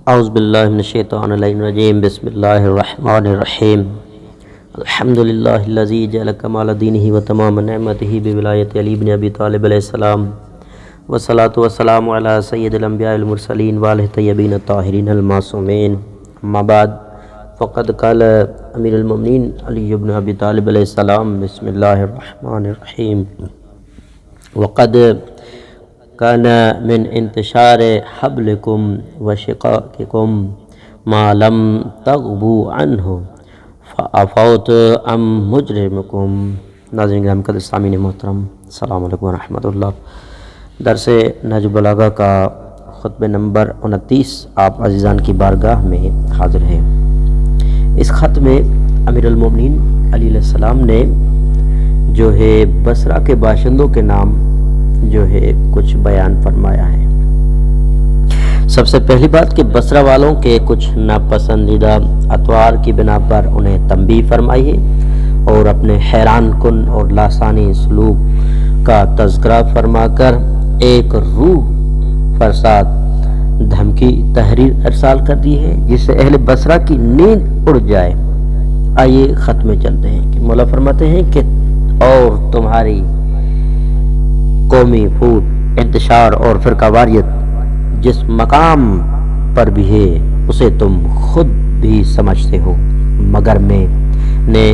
اعوذ باللہ من الشیطان الرجیم بسم اللہ الرحمن الرحیم الحمدللہ الذی جعل کمال دینہ و تمام نعمتہ بولایت علی بن ابی طالب علیہ السلام والصلاة والسلام علی سید الانبیاء المرسلین وآلہ الطیبین الطاہرین المعصومین اما بعد فقد قال امیر المؤمنین علی بن ابی طالب علیہ السلام بسم اللہ الرحمن الرحیم وقد كان من انتشار حبلكم وشقاقكم ما لم تغبوا عنه فعفوت عن مجرمكم۔ ناظرین گرامی قدر سامعین محترم، السلام علیکم ورحمۃ اللہ۔ درس نہج البلاغہ کا خطبہ نمبر 29 آپ عزیزان کی بارگاہ میں حاضر ہیں۔ اس خط میں امیر المؤمنین علی علیہ السلام نے جو ہے بصرہ کے باشندوں کے نام جو ہے کچھ بیان فرمایا ہے۔ سب سے پہلی بات کہ بصرہ والوں کے کچھ ناپسندیدہ اطوار کی بنا پر انہیں تنبیہ فرمائی ہے اور اپنے حیران کن اور لاسانی سلوک کا تذکرہ فرما کر ایک روح فرساد دھمکی تحریر ارسال کر دی ہے جس سے اہل بصرہ کی نیند اڑ جائے۔ آئیے خط میں چلتے ہیں کہ مولا فرماتے ہیں کہ اور تمہاری قومی پھوٹ انتشار اور فرقہ واریت جس مقام پر بھی ہے اسے تم خود بھی سمجھتے ہو، مگر میں نے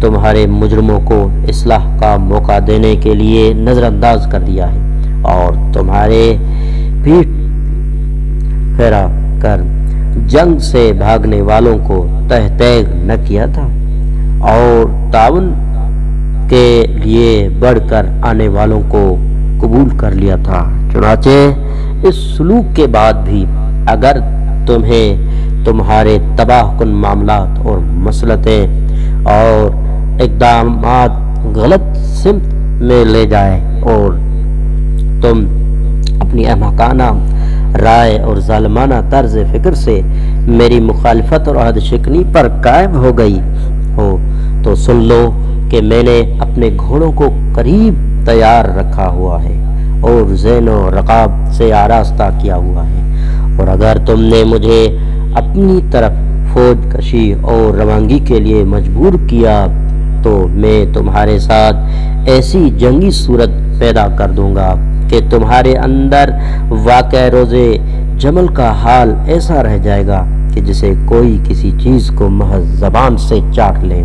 تمہارے مجرموں کو اصلاح کا موقع دینے کے لیے نظر انداز کر دیا ہے اور تمہارے پیٹھ پھیرا کر جنگ سے بھاگنے والوں کو تہ تیگ نہ کیا تھا اور تعاون کے لیے بڑھ کر آنے والوں کو قبول کر لیا تھا۔ چنانچہ اس سلوک کے بعد بھی اگر تمہیں تمہارے تباہ کن معاملات اور مسلطیں اور اقدامات غلط سمت میں لے جائیں اور تم اپنی احمقانہ رائے اور ظالمانہ طرز فکر سے میری مخالفت اور عہد شکنی پر قائم ہو گئی ہو تو سن لو کہ میں نے اپنے گھوڑوں کو قریب تیار رکھا ہوا ہے اور زین و رقاب سے آراستہ کیا ہوا ہے، اور اگر تم نے مجھے اپنی طرف فوج کشی اور روانگی کے لیے مجبور کیا تو میں تمہارے ساتھ ایسی جنگی صورت پیدا کر دوں گا کہ تمہارے اندر واقع روز جمل کا حال ایسا رہ جائے گا کہ جسے کوئی کسی چیز کو محض زبان سے چاٹ لے۔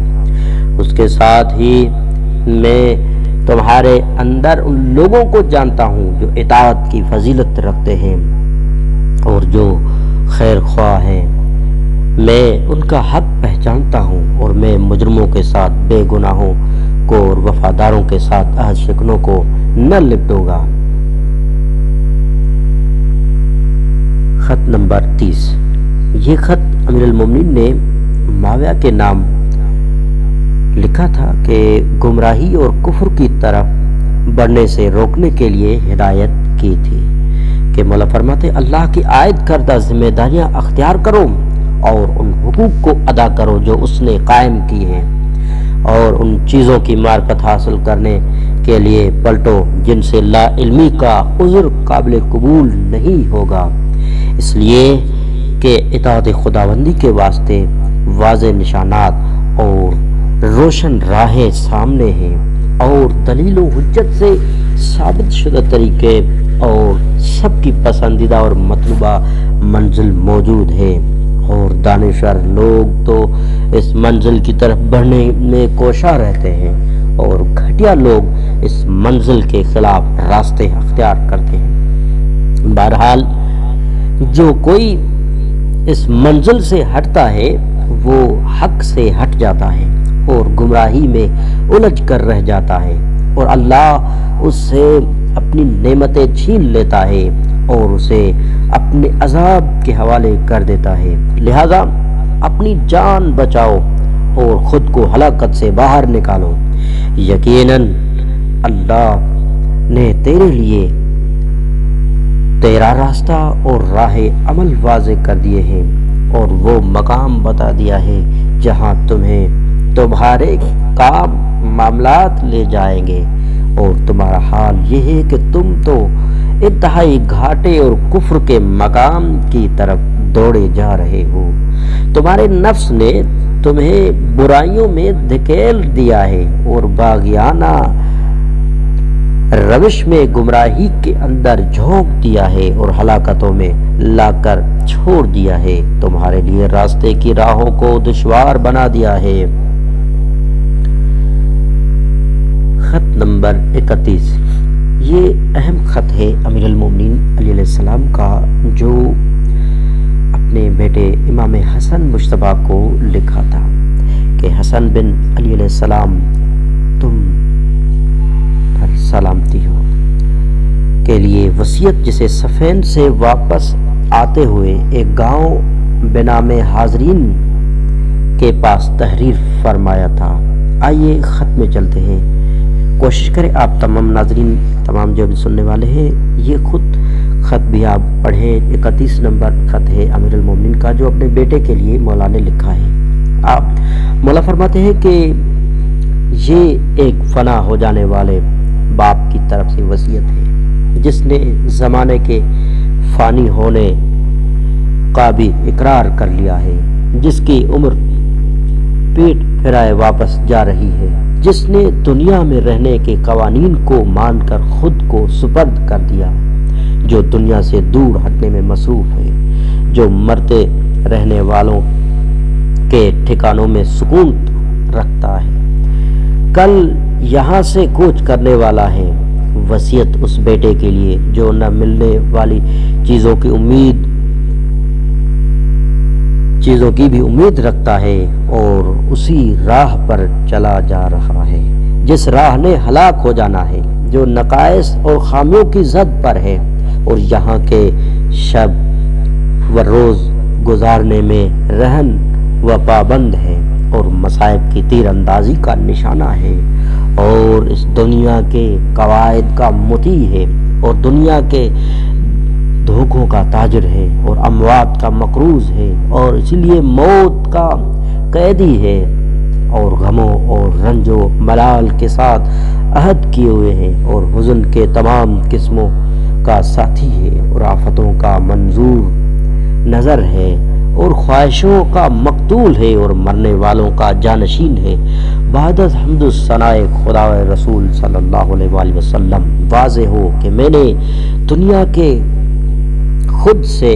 اس کے ساتھ ہی میں تمہارے اندر ان لوگوں کو جانتا ہوں جو اطاعت کی فضیلت رکھتے ہیں اور جو خیر خواہ ہیں، میں ان کا حق پہچانتا ہوں اور میں مجرموں کے ساتھ بے گناہوں کو اور وفاداروں کے ساتھ عہد شکنوں کو نہ لپٹوں گا۔ خط نمبر 30۔ یہ خط امیر المومنین نے معاویہ کے نام لکھا تھا کہ گمراہی اور کفر کی طرف بڑھنے سے روکنے کے لیے ہدایت کی تھی کہ مولا فرماتے اللہ کی عائد کردہ ذمہ داریاں اختیار کرو اور ان حقوق کو ادا کرو جو اس نے قائم کی ہیں، اور ان چیزوں کی معرفت حاصل کرنے کے لیے پلٹو جن سے لا علمی کا عذر قابل قبول نہیں ہوگا، اس لیے کہ اطاعت خداوندی کے واسطے واضح نشانات اور روشن راہیں سامنے ہیں اور دلیل و حجت سے ثابت شدہ طریقے اور سب کی پسندیدہ اور مطلوبہ منزل موجود ہے، اور دانشور لوگ تو اس منزل کی طرف بڑھنے میں کوشاں رہتے ہیں اور گھٹیا لوگ اس منزل کے خلاف راستے اختیار کرتے ہیں۔ بہرحال جو کوئی اس منزل سے ہٹتا ہے وہ حق سے ہٹ جاتا ہے اور گمراہی میں الجھ کر رہ جاتا ہے، اور اللہ اس سے اپنی نعمتیں چھین لیتا ہے اور اسے اپنے عذاب کے حوالے کر دیتا ہے۔ لہذا اپنی جان بچاؤ اور خود کو ہلاکت سے باہر نکالو۔ یقیناً اللہ نے تیرے لیے تیرا راستہ اور راہ عمل واضح کر دیے ہیں اور وہ مقام بتا دیا ہے جہاں تمہیں تمہارے کام معاملات لے جائیں گے، اور تمہارا حال یہ ہے کہ تم تو انتہائی گھاٹے اور کفر کے مقام کی طرف دوڑے جا رہے ہو۔ تمہارے نفس نے تمہیں برائیوں میں دھکیل دیا ہے اور باغیانہ روش میں گمراہی کے اندر جھونک دیا ہے اور ہلاکتوں میں لا کر چھوڑ دیا ہے، تمہارے لیے راستے کی راہوں کو دشوار بنا دیا ہے۔ خط نمبر 31، یہ اہم خط ہے امیر المومنین علیہ السلام کا، جو اپنے بیٹے امام حسن مجتبیٰ کو لکھا تھا کہ حسن بن علی علیہ السلام، تم پر سلامتی ہو کے لیے وصیت، جسے صفین سے واپس آتے ہوئے ایک گاؤں بنام حاضرین کے پاس تحریر فرمایا تھا۔ آئیے خط میں چلتے ہیں، کوشش کریں آپ تمام ناظرین، تمام جو بھی سننے والے ہیں، یہ خود خط بھی آپ پڑھیں۔ 31 نمبر خط ہے امیر المومنین کا، جو اپنے بیٹے کے لیے مولا نے لکھا ہے۔ آپ مولا فرماتے ہیں کہ یہ ایک فنا ہو جانے والے باپ کی طرف سے وصیت ہے، جس نے زمانے کے فانی ہونے کا بھی اقرار کر لیا ہے، جس کی عمر پیٹ پھرائے واپس جا رہی ہے، جس نے دنیا میں رہنے کے قوانین کو مان کر خود کو سپرد کر دیا، جو دنیا سے دور ہٹنے میں مصروف ہے، جو مرتے رہنے والوں کے ٹھکانوں میں سکون رکھتا ہے، کل یہاں سے کوچ کرنے والا ہے۔ وصیت اس بیٹے کے لیے جو نہ ملنے والی چیزوں کی بھی امید رکھتا ہے اور اسی راہ پر چلا جا رہا ہے جس راہ نے ہلاک ہو جانا ہے، جو نقائص اور خامیوں کی زد پر ہے اور یہاں کے شب و روز گزارنے میں رہن و پابند ہے اور مصائب کی تیر اندازی کا نشانہ ہے، اور اس دنیا کے قواعد کا مطیع ہے اور دنیا کے دھوکوں کا تاجر ہے اور اموات کا مقروض ہے، اور اسی لیے موت کا قیدی ہے اور غموں اور رنج و ملال کے ساتھ عہد کیے ہوئے ہے اور حزن کے تمام قسموں کا ساتھی ہے اور آفتوں کا منظور نظر ہے اور خواہشوں کا مقتول ہے اور مرنے والوں کا جانشین ہے۔ بعد از حمد و ثناء خدا و رسول صلی اللہ علیہ وآلہ وسلم، واضح ہو کہ میں نے دنیا کے خود سے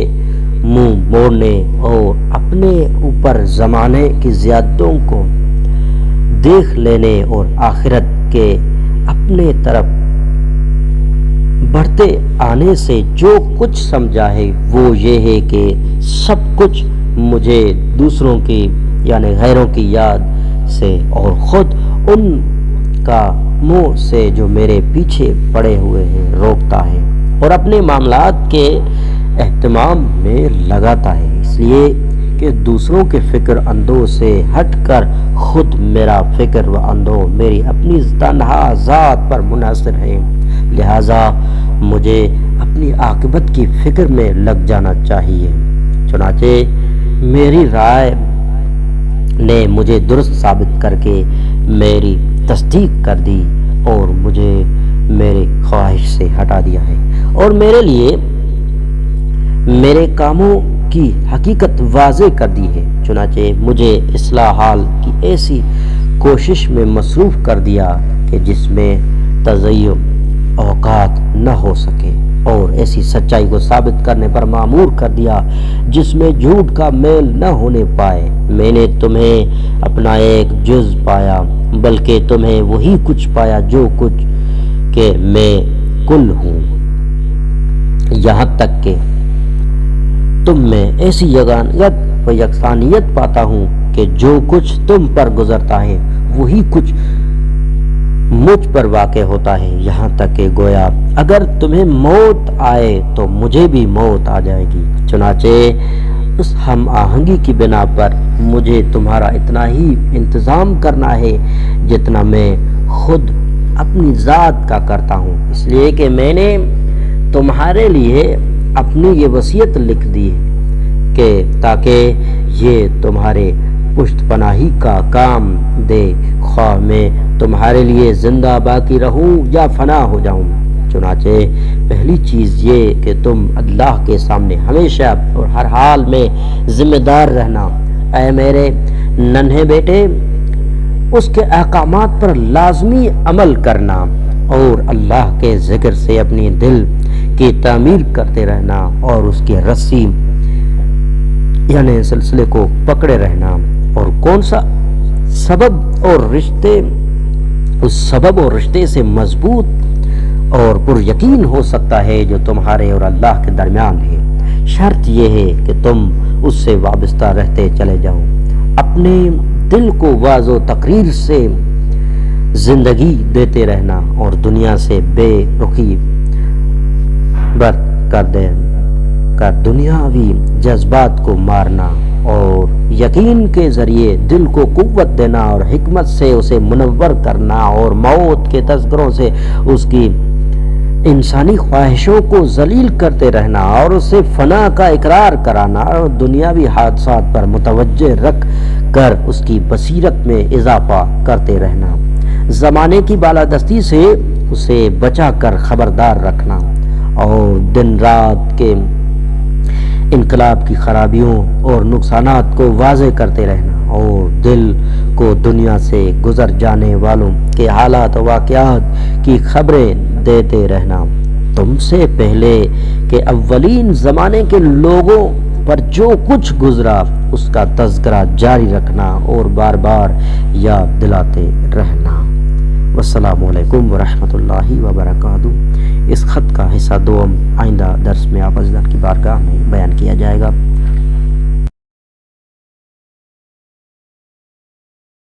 منہ موڑنے اور اپنے اوپر زمانے کی زیادتوں کو دیکھ لینے اور آخرت کے اپنے طرف بڑھتے آنے سے جو کچھ سمجھا ہے وہ یہ ہے کہ سب کچھ مجھے دوسروں کی یعنی غیروں کی یاد سے اور خود ان کا منہ سے جو میرے پیچھے پڑے ہوئے ہیں روکتا ہے اور اپنے معاملات کے اہتمام میں لگاتا ہے، اس لیے کہ دوسروں کے فکر اندوز سے ہٹ کر خود میرا فکر و اندوز میری اپنی تنہا ذات پر منحصر ہے، لہذا مجھے اپنی عاقبت کی فکر میں لگ جانا چاہیے۔ چنانچہ میری رائے نے مجھے درست ثابت کر کے میری تصدیق کر دی اور مجھے میرے خواہش سے ہٹا دیا ہے اور میرے لیے میرے کاموں کی حقیقت واضح کر دی ہے، چنانچہ مجھے اصلاح حال کی ایسی کوشش میں مصروف کر دیا کہ جس میں تضیع اوقات نہ ہو سکے اور ایسی سچائی کو ثابت کرنے پر مامور کر دیا جس میں جھوٹ کا میل نہ ہونے پائے۔ میں نے تمہیں اپنا ایک جز پایا، بلکہ تمہیں وہی کچھ پایا جو کچھ کہ میں کل ہوں، یہاں تک کہ تم میں ایسی یگانیت و یکسانیت پاتا ہوں کہ جو کچھ تم پر گزرتا ہے وہی کچھ مجھ پر واقع ہوتا ہے، یہاں تک کہ گویا اگر تمہیں موت آئے تو مجھے بھی موت آ جائے گی۔ چنانچہ اس ہم آہنگی کی بنا پر مجھے تمہارا اتنا ہی انتظام کرنا ہے جتنا میں خود اپنی ذات کا کرتا ہوں، اس لیے کہ میں نے تمہارے لیے اپنی یہ وصیت لکھ دی کہ تاکہ یہ تمہارے پشت پناہی کا کام دے، خواہ میں تمہارے لیے زندہ باقی رہوں یا فنا ہو جاؤں۔ چنانچہ پہلی چیز یہ کہ تم اللہ کے سامنے ہمیشہ اور ہر حال میں ذمہ دار رہنا۔ اے میرے ننھے بیٹے، اس کے احکامات پر لازمی عمل کرنا اور اللہ کے ذکر سے اپنی دل کی تعمیر کرتے رہنا اور اس کی رسی یعنی سلسلے کو پکڑے رہنا۔ اور کون سا سبب اور رشتے اس سبب اور رشتے سے مضبوط اور پر یقین ہو سکتا ہے جو تمہارے اور اللہ کے درمیان ہے؟ شرط یہ ہے کہ تم اس سے وابستہ رہتے چلے جاؤ، اپنے دل کو واضح و تقریر سے زندگی دیتے رہنا اور دنیا سے بے رخی برت کر دنیاوی جذبات کو مارنا اور یقین کے ذریعے دل کو قوت دینا اور حکمت سے اسے منور کرنا اور موت کے تذکروں سے اس کی انسانی خواہشوں کو ذلیل کرتے رہنا اور اسے فنا کا اقرار کرانا اور دنیاوی حادثات پر متوجہ رکھ کر اس کی بصیرت میں اضافہ کرتے رہنا، زمانے کی بالادستی سے اسے بچا کر خبردار رکھنا اور دن رات کے انقلاب کی خرابیوں اور نقصانات کو واضح کرتے رہنا اور دل کو دنیا سے گزر جانے والوں کے حالات و واقعات کی خبریں دیتے رہنا۔ تم سے پہلے کہ اولین زمانے کے لوگوں پر جو کچھ گزرا اس کا تذکرہ جاری رکھنا اور بار بار یاد دلاتے رہنا۔ والسلام علیکم ورحمۃ اللہ وبرکاتہ۔ اس خط کا حصہ دوم آئندہ درس میں آپ حضرات کی بارگاہ میں بیان کیا جائے گا۔